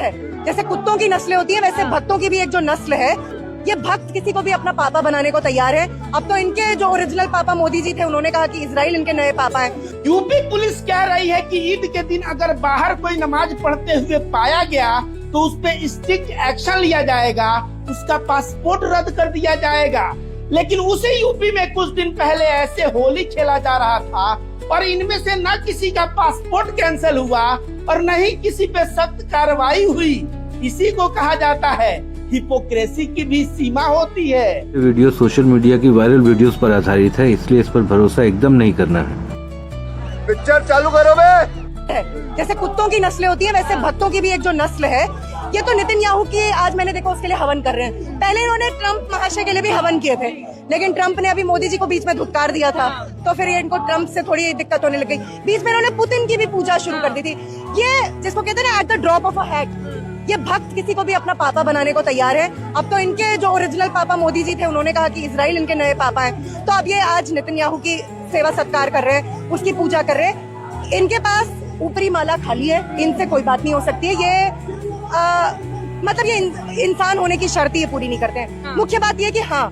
है। जैसे कुत्तों की नस्लें होती है, वैसे भक्तों की भी एक जो नस्ल है, ये भक्त किसी को भी अपना पापा बनाने को तैयार है। अब तो इनके जो ओरिजिनल पापा मोदी जी थे, उन्होंने कहा कि इजराइल इनके नए पापा हैं। यूपी पुलिस कह रही है कि ईद के दिन अगर बाहर कोई नमाज पढ़ते हुए पाया गया तो उस पे स्ट्रिक्ट एक्शन लिया जाएगा, उसका पासपोर्ट रद्द कर दिया जाएगा। लेकिन उसी यूपी में कुछ दिन पहले ऐसे होली खेला जा रहा था और इनमें से न किसी का पासपोर्ट कैंसिल हुआ और न ही किसी पे सख्त कार्रवाई हुई। इसी को कहा जाता है हिपोक्रेसी की भी सीमा होती है। वीडियो सोशल मीडिया की वायरल वीडियोस पर आधारित है, इसलिए इस पर भरोसा एकदम नहीं करना है। पिक्चर चालू करो बे। जैसे कुत्तों की नस्लें होती है, वैसे भक्तों की भी एक जो नस्ल है। ये तो नेतन्याहू की आज मैंने देखा उसके लिए हवन कर रहे हैं। पहले इन्होंने ट्रम्प महाशय के लिए भी हवन किए थे, लेकिन ट्रम्प ने अभी मोदी जी को बीच में धुतकार दिया था, तो फिर इनको ट्रम्प से थोड़ी दिक्कत होने लग गई। बीच में इन्होंने पुतिन की भी पूजा शुरू कर दी थी। ये जिसको कहते हैं ना at the drop of a hat, ये भक्त किसी को भी अपना पापा बनाने को तैयार है। अब तो इनके जो ओरिजिनल पापा मोदी जी थे, उन्होंने कहा कि इजराइल इनके नए पापा हैं। तो अब ये आज नेतन्याहू की सेवा सत्कार कर रहे हैं, उसकी पूजा कर रहे हैं। इनके पास ऊपरी माला खाली है, इनसे कोई बात नहीं हो सकती है। ये मतलब ये इंसान होने की शर्त ये पूरी नहीं करते हैं। मुख्य बात ये कि हाँ,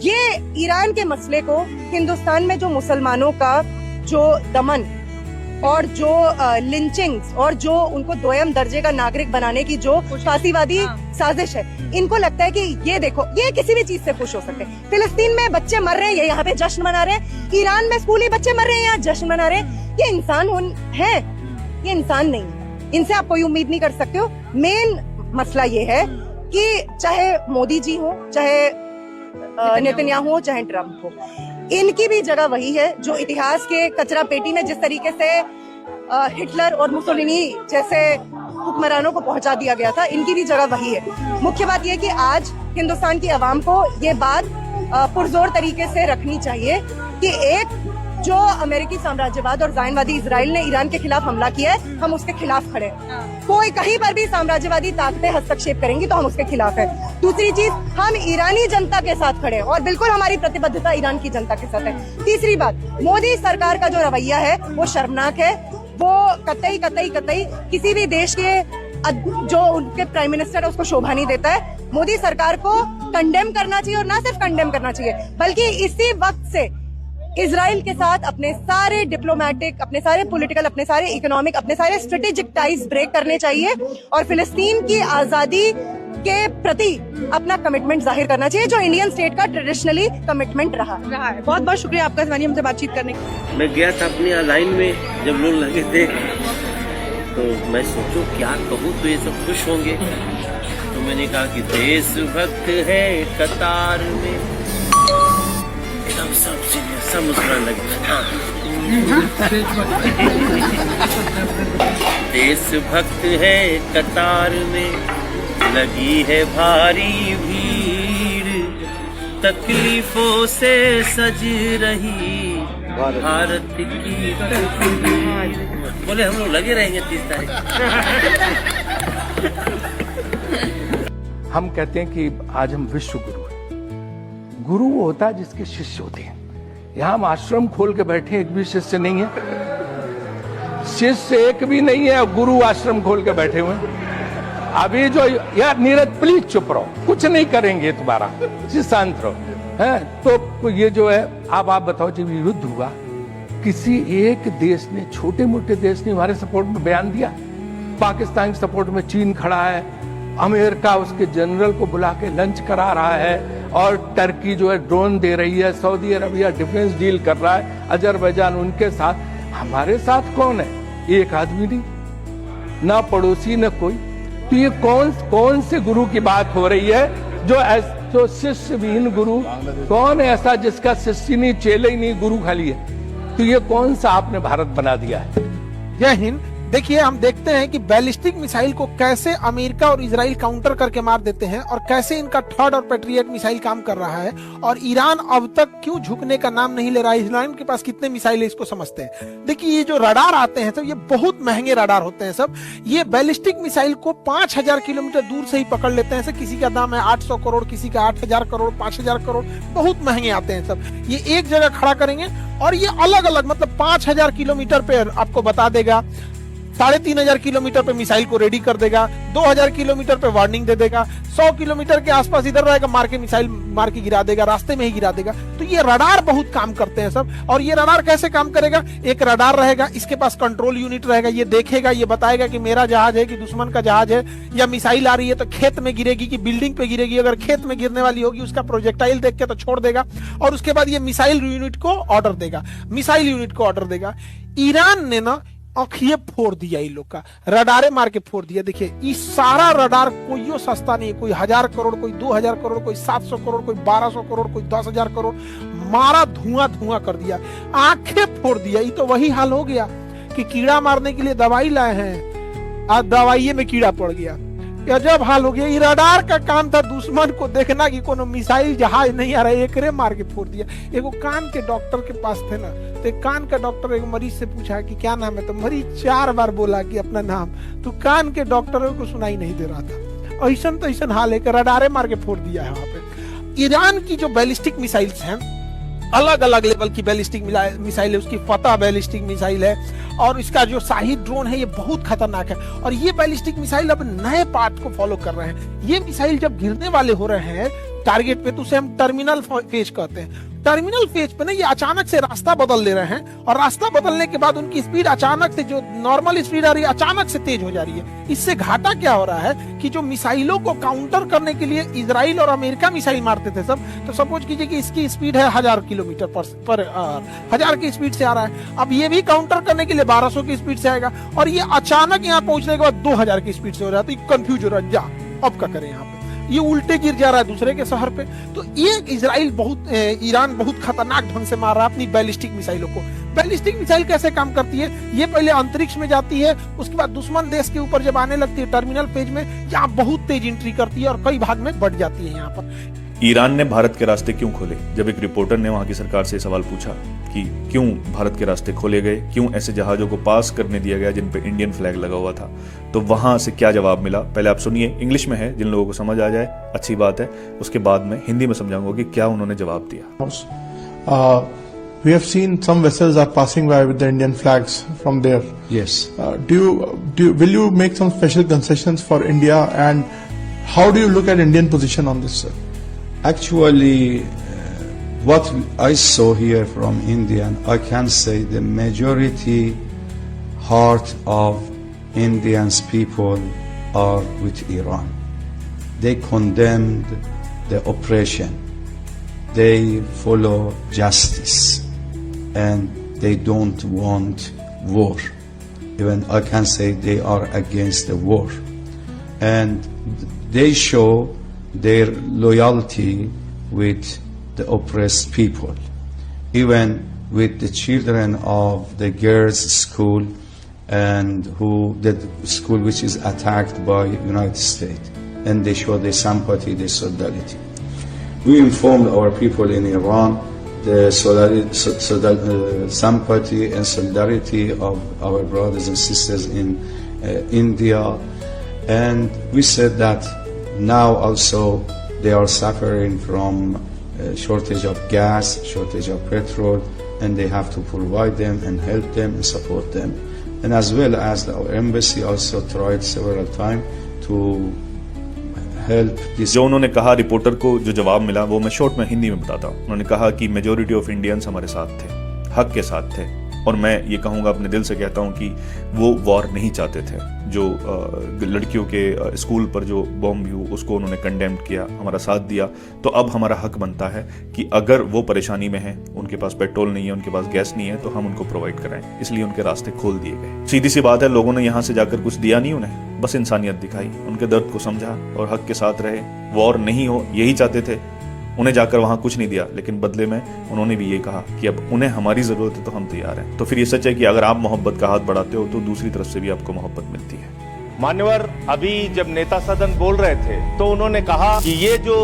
ये ईरान के मसले को हिंदुस्तान में जो मुसलमानों का जो दमन और जो लिंचिंग्स और जो उनको दोयम दर्जे का नागरिक बनाने की जो फासीवादी साजिश है, इनको लगता है कि ये देखो, ये किसी भी चीज से खुश हो सकते हैं। फिलिस्तीन में बच्चे मर रहे हैं, ये यहाँ पे जश्न मना रहे हैं। ईरान में स्कूली बच्चे मर रहे हैं, यहाँ जश्न मना रहे हैं। ये इंसान है, ये इंसान नहीं है। इनसे आप कोई उम्मीद नहीं कर सकते हो। मेन मसला ये है कि चाहे मोदी जी हो, चाहे नेतन्याहू हो, चाहे ट्रम्प हो, इनकी भी जगह वही है जो इतिहास के कचरा पेटी में जिस तरीके से हिटलर और मुसोलिनी जैसे हुक्मरानों को पहुंचा दिया गया था, इनकी भी जगह वही है। मुख्य बात यह कि आज हिंदुस्तान की आवाम को ये बात पुरजोर तरीके से रखनी चाहिए कि एक जो अमेरिकी साम्राज्यवाद और जायनवादी इजराइल ने ईरान के खिलाफ हमला किया है, हम उसके खिलाफ खड़े हैं। कोई कहीं पर भी साम्राज्यवादी ताकतें हस्तक्षेप करेंगी तो हम उसके खिलाफ है। दूसरी चीज, हम ईरानी जनता के साथ खड़े हैं और बिल्कुल हमारी प्रतिबद्धता ईरान की जनता के साथ है। तीसरी बात, मोदी सरकार का जो रवैया है वो शर्मनाक है। वो कतई किसी भी देश के जो उनके प्राइम मिनिस्टर है उसको शोभा नहीं देता है। मोदी सरकार को कंडेम करना चाहिए और ना सिर्फ कंडेम करना चाहिए, बल्कि इसी वक्त से इजराइल के साथ अपने सारे डिप्लोमेटिक, अपने सारे पॉलिटिकल, अपने सारे इकोनॉमिक, अपने सारे स्ट्रेटेजिक टाइज ब्रेक करने चाहिए और फिलिस्तीन की आजादी के प्रति अपना कमिटमेंट जाहिर करना चाहिए, जो इंडियन स्टेट का ट्रेडिशनली कमिटमेंट रहा है। बहुत बहुत शुक्रिया आपका जवानी हमसे बातचीत करने का। मैं गया था अपनी लाइन में, जब लोग लगे थे तो मैं सोचूं क्या कहूँ तो ये सब खुश होंगे, तो मैंने कहा कि देशभक्त है कतार में, एकदम सब सीरियस, सब मुस्कुराने लगे। हाँ। देशभक्त है कतार में, लगी है भारी भीड़, तकलीफों से सज रही भारत की तस्वीर। बोले हम लोग लगे रहेंगे 30 तारीख। हम कहते हैं कि आज हम विश्व गुरु हैं। गुरु वो होता है जिसके शिष्य होते हैं। यहाँ हम आश्रम खोल के बैठे, एक भी शिष्य नहीं है। शिष्य एक भी नहीं है, गुरु आश्रम खोल के बैठे हुए हैं। अभी जो यार नीरज प्लीज चुप रहो, कुछ नहीं करेंगे तुम्हारा, शांत रहो। है तो ये जो है, अब आप बताओ, जब युद्ध हुआ किसी एक देश ने, छोटे मोटे देश ने हमारे सपोर्ट में बयान दिया? पाकिस्तान के सपोर्ट में चीन खड़ा है, अमेरिका उसके जनरल को बुला के लंच करा रहा है, और टर्की जो है ड्रोन दे रही है, सऊदी अरबिया डिफेंस डील कर रहा है, अजरबैजान उनके साथ। हमारे साथ कौन है? एक आदमी नहीं, ना पड़ोसी न कोई। तो ये कौन से गुरु की बात हो रही है? जो शिष्य विहीन गुरु, कौन है ऐसा जिसका शिष्य नहीं, चेले ही नहीं, गुरु खाली है? तो ये कौन सा आपने भारत बना दिया है? जय हिंद। देखिए, हम देखते हैं कि बैलिस्टिक मिसाइल को कैसे अमेरिका और इजराइल काउंटर करके मार देते हैं और कैसे इनका थर्ड और पैट्रियट मिसाइल काम कर रहा है, और ईरान अब तक क्यों झुकने का नाम नहीं ले रहा है। ईरान के पास कितने मिसाइल है इसको समझते हैं। देखिए, ये जो रडार आते हैं सब, ये बहुत महंगे रडार होते हैं सब। ये बैलिस्टिक मिसाइल को 5000 किलोमीटर दूर से ही पकड़ लेते हैं। किसी का दाम है 800 करोड़, किसी का 8000 करोड़, 5000 करोड़, बहुत महंगे आते हैं सब। ये एक जगह खड़ा करेंगे और ये अलग अलग, मतलब 5000 किलोमीटर पे आपको बता देगा। 3,500 किलोमीटर पे मिसाइल को रेडी कर देगा, 2,000 किलोमीटर पे वार्निंग दे देगा, 100 किलोमीटर के आसपास इधर रहेगा, मार के मिसाइल मार के गिरा देगा, रास्ते में ही गिरा देगा। तो ये रडार बहुत काम करते हैं सब। और ये रडार कैसे काम करेगा? एक रडार रहेगा, इसके पास कंट्रोल यूनिट रहेगा, ये देखेगा, ये बताएगा कि मेरा जहाज है कि दुश्मन का जहाज है, या मिसाइल आ रही है तो खेत में गिरेगी कि बिल्डिंग पे गिरेगी। अगर खेत में गिरने वाली होगी उसका प्रोजेक्टाइल देख के तो छोड़ देगा, और उसके बाद ये मिसाइल यूनिट को ऑर्डर देगा, मिसाइल यूनिट को ऑर्डर देगा। ईरान ने ना आंखिए फोड़ दिया, इन लोग का रडारे मार के फोड़ दिया। देखिए ये सारा रडार कोई सस्ता नहीं है, कोई 1,000 करोड़, कोई 2,000 करोड़, कोई 700 करोड़, कोई 1,200 करोड़, कोई 10,000 करोड़, मारा धुआं धुआं कर दिया, आंखें फोड़ दिया। ये तो वही हाल हो गया कि कीड़ा मारने के लिए दवाई लाए हैं, आज दवाइये में कीड़ा पड़ गया। गजब हाल हो गया। ये रडार का काम था दुश्मन को देखना कि कोनो मिसाइल जहाज नहीं आ रहा है, एकरे मार के फोड़ दिया। एगो कान के डॉक्टर के पास थे ना, तो एक कान का डॉक्टर एक मरीज से पूछा कि क्या नाम है, तो मरीज 4 बार बोला कि अपना नाम, तो कान के डॉक्टर को सुनाई नहीं दे रहा था। ऐसा तो ऐसा हाल है कि रडारे मार के फोड़ दिया है वहां पे। ईरान की जो बैलिस्टिक मिसाइल्स हैं, अलग अलग लेवल की बैलिस्टिक मिसाइल है, उसकी फतह बैलिस्टिक मिसाइल है, और इसका जो शाही ड्रोन है ये बहुत खतरनाक है। और ये बैलिस्टिक मिसाइल अब नए पार्ट को फॉलो कर रहे हैं। ये मिसाइल जब गिरने वाले हो रहे हैं टारगेट पे, तो उसे हम टर्मिनल फेज कहते हैं। टर्मिनल फेज पे ना ये अचानक से रास्ता बदल ले रहे हैं, और रास्ता बदलने के बाद उनकी स्पीड अचानक से, जो नॉर्मल स्पीड आ रही है, अचानक से तेज हो जा रही है। इससे घाटा क्या हो रहा है कि जो मिसाइलों को काउंटर करने के लिए इजराइल और अमेरिका मिसाइल मारते थे सब, तो सपोज कीजिए कि इसकी स्पीड है 1,000 किलोमीटर पर 1,000 की स्पीड से आ रहा है। अब ये भी काउंटर करने के लिए 1,200 की स्पीड से आएगा, और ये अचानक यहाँ पहुंचने के बाद 2,000 की स्पीड से हो रहा है। तो कंफ्यूज हो रहा है, जा अब क्या करें, यहाँ पे ये उल्टे गिर जा रहा है दूसरे के शहर पे। तो ये ईरान बहुत खतरनाक ढंग से मार रहा है अपनी बैलिस्टिक मिसाइलों को। बैलिस्टिक मिसाइल कैसे काम करती है? ये पहले अंतरिक्ष में जाती है, उसके बाद दुश्मन देश के ऊपर जब आने लगती है टर्मिनल पेज में, यहाँ बहुत तेज एंट्री करती है और कई भाग में बढ़ जाती है। यहाँ पर ईरान ने भारत के रास्ते क्यों खोले? जब एक रिपोर्टर ने वहां की सरकार से सवाल पूछा कि क्यों भारत के रास्ते खोले गए, क्यों ऐसे जहाजों को पास करने दिया गया जिन पे इंडियन फ्लैग लगा हुआ था, तो वहां से क्या जवाब मिला पहले आप सुनिए। इंग्लिश में है, जिन लोगों को समझ आ जाए अच्छी बात है, उसके बाद में हिंदी में समझाऊंगा कि क्या उन्होंने जवाब दिया। We have seen some vessels are passing by with the Indian flags from there. Yes. Will you make some special concessions for India, and how do you look at Indian position on this, sir? Actually, what I saw here from India, I can say the majority heart of Indians people are with Iran. They condemned the oppression. They follow justice. And they don't want war. Even I can say they are against the war. And they show their loyalty with the oppressed people. Even with the children of the girls' school, and the school which is attacked by United States. And they show their sympathy, their solidarity. We informed our people in Iran the sympathy and solidarity of our brothers and sisters in India, and we said that now also they are suffering from shortage of gas, shortage of petrol, and they have to provide them and help them and support them. And as well as our embassy also tried several times to जो उन्होंने कहा reporter को, जो जवाब मिला वो मैं short में हिंदी में बताता हूँ। उन्होंने कहा कि मेजॉरिटी ऑफ इंडियंस हमारे साथ थे, हक के साथ थे, और मैं ये कहूँगा अपने दिल से कहता हूँ कि वो वॉर नहीं चाहते थे। जो लड़कियों के स्कूल पर जो बॉम्ब हुआ उसको उन्होंने कंडेम किया, हमारा साथ दिया। तो अब हमारा हक बनता है कि अगर वो परेशानी में है, उनके पास पेट्रोल नहीं है, उनके पास गैस नहीं है, तो हम उनको प्रोवाइड कराएं। इसलिए उनके रास्ते खोल दिए गए। सीधी सी बात है, लोगों ने यहाँ से जाकर कुछ दिया नहीं उन्हें, बस इंसानियत दिखाई, उनके दर्द को समझा और हक के साथ रहे। वॉर नहीं हो यही चाहते थे, उन्हें जाकर वहां कुछ नहीं दिया, लेकिन बदले में उन्होंने भी ये कहा कि अब उन्हें हमारी जरूरत है तो हम तैयार हैं। तो फिर ये सच है कि अगर आप मोहब्बत का हाथ बढ़ाते हो तो दूसरी तरफ से भी आपको मोहब्बत मिलती है। मान्यवर, अभी जब नेता सदन बोल रहे थे तो उन्होंने कहा कि ये जो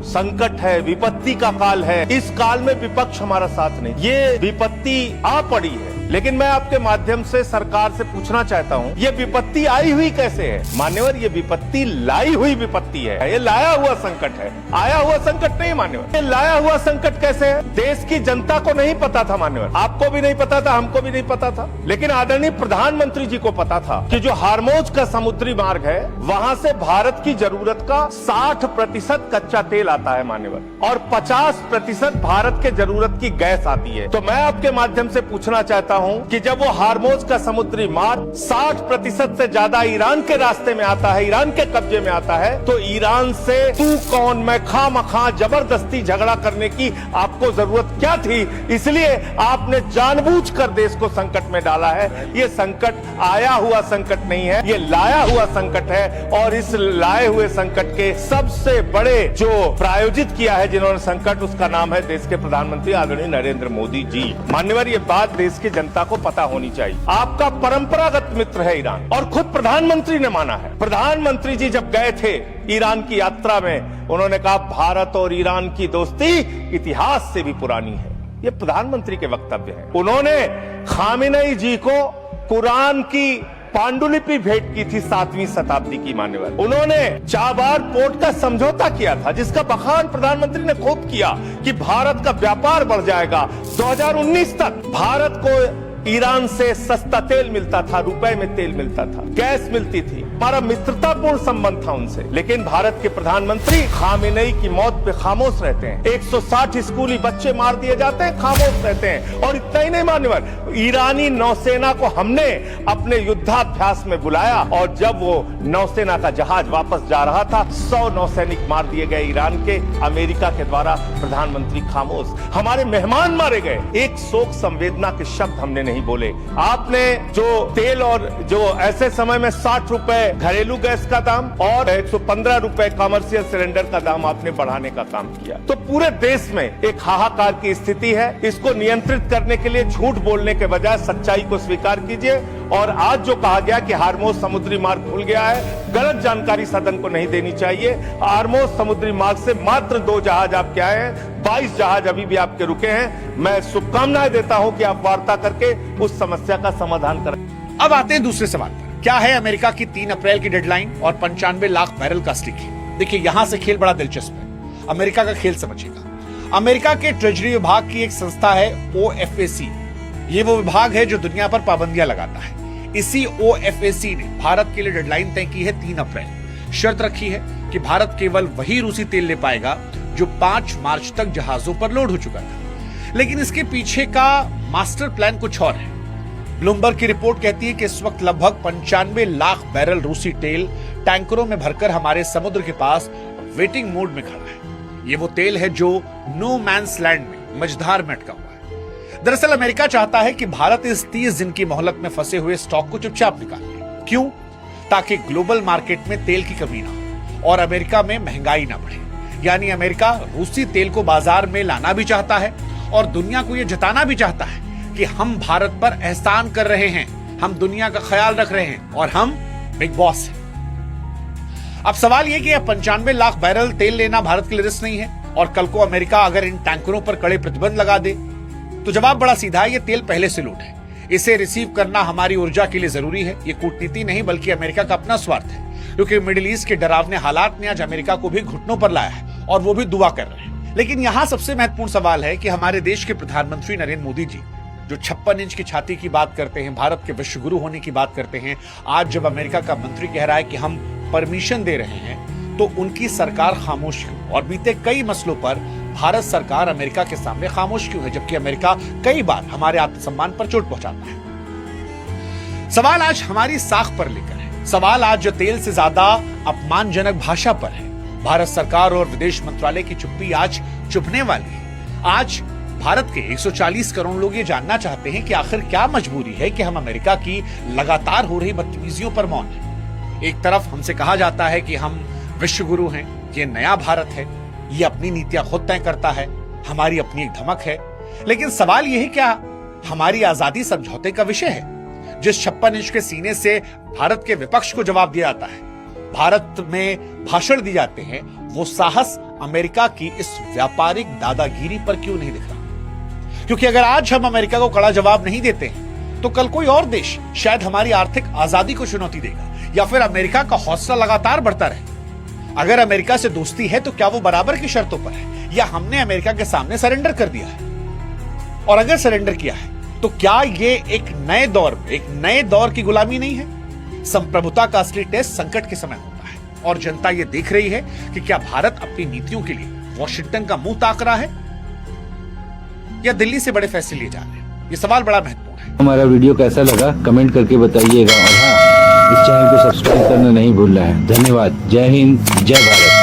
संकट है, विपत्ति का काल है, इस काल में विपक्ष हमारा साथ नहीं, ये विपत्ति आ पड़ी है, लेकिन मैं आपके माध्यम से सरकार से पूछना चाहता हूं, ये विपत्ति आई हुई कैसे है? मान्यवर, ये विपत्ति लाई हुई विपत्ति है, ये लाया हुआ संकट है, आया हुआ संकट नहीं मान्यवर। ये लाया हुआ संकट कैसे है? देश की जनता को नहीं पता था मान्यवर, आपको भी नहीं पता था, हमको भी नहीं पता था, लेकिन आदरणीय प्रधानमंत्री जी को पता था कि जो हार्मोज का समुद्री मार्ग है, वहां से भारत की जरूरत का 60% कच्चा तेल आता है मान्यवर, और 50% भारत के जरूरत की गैस आती है। तो मैं आपके माध्यम से पूछना चाहता हूं कि जब वो हार्मोज का समुद्री मार्ग 60% से ज्यादा ईरान के रास्ते में आता है, ईरान के कब्जे में आता है, तो ईरान से तू कौन मैं खामखा जबरदस्ती झगड़ा करने की आपको जरूरत क्या थी? इसलिए आपने जानबूझकर देश को संकट में डाला है। ये संकट आया हुआ संकट नहीं है, ये लाया हुआ संकट है, और इस लाए हुए संकट के सबसे बड़े जो प्रायोजित किया है जिन्होंने संकट, उसका नाम है देश के प्रधानमंत्री आदरणीय नरेंद्र मोदी जी। मान्यवर, ये बात देश की जनता को पता होनी चाहिए। आपका परंपरागत मित्र है ईरान, और खुद प्रधानमंत्री ने माना है। प्रधानमंत्री जी जब गए थे ईरान की यात्रा में, उन्होंने कहा भारत और ईरान की दोस्ती इतिहास से भी पुरानी है। ये प्रधानमंत्री के वक्तव्य है। उन्होंने खामेनेई जी को कुरान की पांडुलिपि भेंट की थी 7वीं शताब्दी की मान्यवर। उन्होंने चाबार पोर्ट का समझौता किया था, जिसका बखान प्रधानमंत्री ने खूब किया कि भारत का व्यापार बढ़ जाएगा। 2019 तक भारत को ईरान से सस्ता तेल मिलता था, रुपए में तेल मिलता था, गैस मिलती थी, हमारा मित्रतापूर्ण संबंध था उनसे। लेकिन भारत के प्रधानमंत्री खामेनेई की मौत पे खामोश रहते हैं। 160 स्कूली बच्चे मार दिए जाते हैं, खामोश रहते हैं। और इतना ही नहीं मान्यवर, ईरानी नौसेना को हमने अपने युद्धाभ्यास में बुलाया, और जब वो नौसेना का जहाज वापस जा रहा था, 100 नौसैनिक मार दिए गए ईरान के, अमेरिका के द्वारा। प्रधानमंत्री खामोश। हमारे मेहमान मारे गए, एक शोक संवेदना के शब्द हमने नहीं बोले। आपने जो तेल और जो ऐसे समय में 60 रुपए घरेलू गैस का दाम और 115 रुपए कमर्शियल सिलेंडर का दाम आपने बढ़ाने का काम किया। तो पूरे देश में एक हाहाकार की स्थिति है। इसको नियंत्रित करने के लिए झूठ बोलने के बजाय सच्चाई को स्वीकार कीजिए। और आज जो कहा गया कि हार्मोज समुद्री मार्ग खुल गया है, गलत जानकारी सदन को नहीं देनी चाहिए। हार्मोज समुद्री मार्ग से मात्र 2 जहाज आपके आए हैं, 22 जहाज अभी भी आपके रुके हैं। मैं शुभकामनाएं देता हूं कि आप वार्ता करके उस समस्या का समाधान करें। अब आते हैं दूसरे सवाल पर। क्या है अमेरिका की 3 अप्रैल की डेडलाइन और 95 लाख बैरल का स्टिक? देखिए, यहां से खेल बड़ा दिलचस्प है। अमेरिका का खेल समझिएगा। अमेरिका के ट्रेजरी विभाग की एक संस्था है OFAC। ये वो विभाग है जो दुनिया पर पाबंदियां लगाता है। इसी OFAC ने भारत के लिए डेडलाइन तय की है 3 अप्रैल। शर्त रखी है कि भारत केवल वही रूसी तेल ले पाएगा जो 5 मार्च तक जहाजों पर लोड हो चुका था। लेकिन इसके पीछे का मास्टर प्लान कुछ और है। ब्लूमबर्ग की रिपोर्ट कहती है कि इस वक्त लगभग 95 लाख बैरल रूसी तेल टैंकरों में भरकर हमारे समुद्र के पास वेटिंग मोड में खड़ा है। ये वो तेल है जो नो मैन्स लैंड में मझधार में अटका हुआ है। दरअसल अमेरिका चाहता है कि भारत इस 30 दिन की मोहलत में फंसे हुए स्टॉक को चुपचाप निकाल ले। क्यों? ताकि ग्लोबल मार्केट में तेल की कमी ना हो और अमेरिका में महंगाई ना बढ़े। यानी अमेरिका रूसी तेल को बाजार में लाना भी चाहता है और दुनिया को यह जताना भी चाहता है कि हम भारत पर एहसान कर रहे हैं, हम दुनिया का ख्याल रख रहे हैं और हम बिग बॉस हैं। अब सवाल यह कि यह 95 लाख बैरल तेल लेना भारत के लिए रिस्क नहीं है, और कल को अमेरिका अगर इन टैंकरों पर कड़े प्रतिबंध लगा दे तो जवाब बड़ा सीधा है, यह तेल पहले से लूट है। इसे रिसीव करना हमारी ऊर्जा के लिए जरूरी है। यह कूटनीति नहीं बल्कि अमेरिका का अपना स्वार्थ है, क्योंकि मिडिल ईस्ट के डरावने हालात ने आज अमेरिका को भी घुटनों पर लाया है और वो भी दुआ कर रहे हैं। लेकिन यहां सबसे महत्वपूर्ण सवाल है कि हमारे देश के प्रधानमंत्री नरेंद्र मोदी जी जो 56 इंच की छाती की बात करते हैं, भारत के विश्व गुरु होने की बात करते हैं, आज जब अमेरिका का मंत्री कह रहा है कि हम परमिशन दे रहे हैं, तो उनकी सरकार खामोश क्यों? और बीते कई मसलों पर भारत सरकार अमेरिका के सामने खामोश क्यों है, जबकि अमेरिका कई बार हमारे आत्मसम्मान पर चोट पहुंचाता है? सवाल आज हमारी साख पर लेकर है। सवाल आज जो तेल से ज्यादा अपमानजनक भाषा पर है। भारत सरकार और विदेश मंत्रालय की चुप्पी आज चुभने वाली है। आज भारत के 140 करोड़ लोग ये जानना चाहते हैं कि आखिर क्या मजबूरी है कि हम अमेरिका की लगातार हो रही बदतमीजियों पर मौन हैं। एक तरफ हमसे कहा जाता है कि हम विश्व गुरु हैं, ये नया भारत है, ये अपनी नीतियां खुद तय करता है, हमारी अपनी एक धमक है। लेकिन सवाल यह है, क्या हमारी आजादी समझौते का विषय है? जिस 56 इंच के सीने से भारत के विपक्ष को जवाब दिया जाता है, भारत में भाषण दिए जाते हैं, वो साहस अमेरिका की इस व्यापारिक दादागिरी पर क्यों नहीं दिख रहा? क्योंकि अगर आज हम अमेरिका को कड़ा जवाब नहीं देते हैं तो कल कोई और देश शायद हमारी आर्थिक आजादी को चुनौती देगा या फिर अमेरिका का हौसला लगातार बढ़ता रहे। अगर अमेरिका से दोस्ती है तो क्या वो बराबर की शर्तों पर है या हमने अमेरिका के सामने सरेंडर कर दिया है? और अगर सरेंडर किया है तो क्या ये एक नए दौर की गुलामी नहीं है? संप्रभुता का असली टेस्ट संकट के समय होता है और जनता ये देख रही है कि क्या भारत अपनी नीतियों के लिए वॉशिंगटन का मुंह ताक रहा है या दिल्ली से बड़े फैसले लिए जा रहे हैं? ये सवाल बड़ा महत्वपूर्ण है। हमारा वीडियो कैसा लगा कमेंट करके बताइएगा और हाँ, इस चैनल को सब्सक्राइब करना नहीं भूलना है। धन्यवाद। जय हिंद, जय भारत।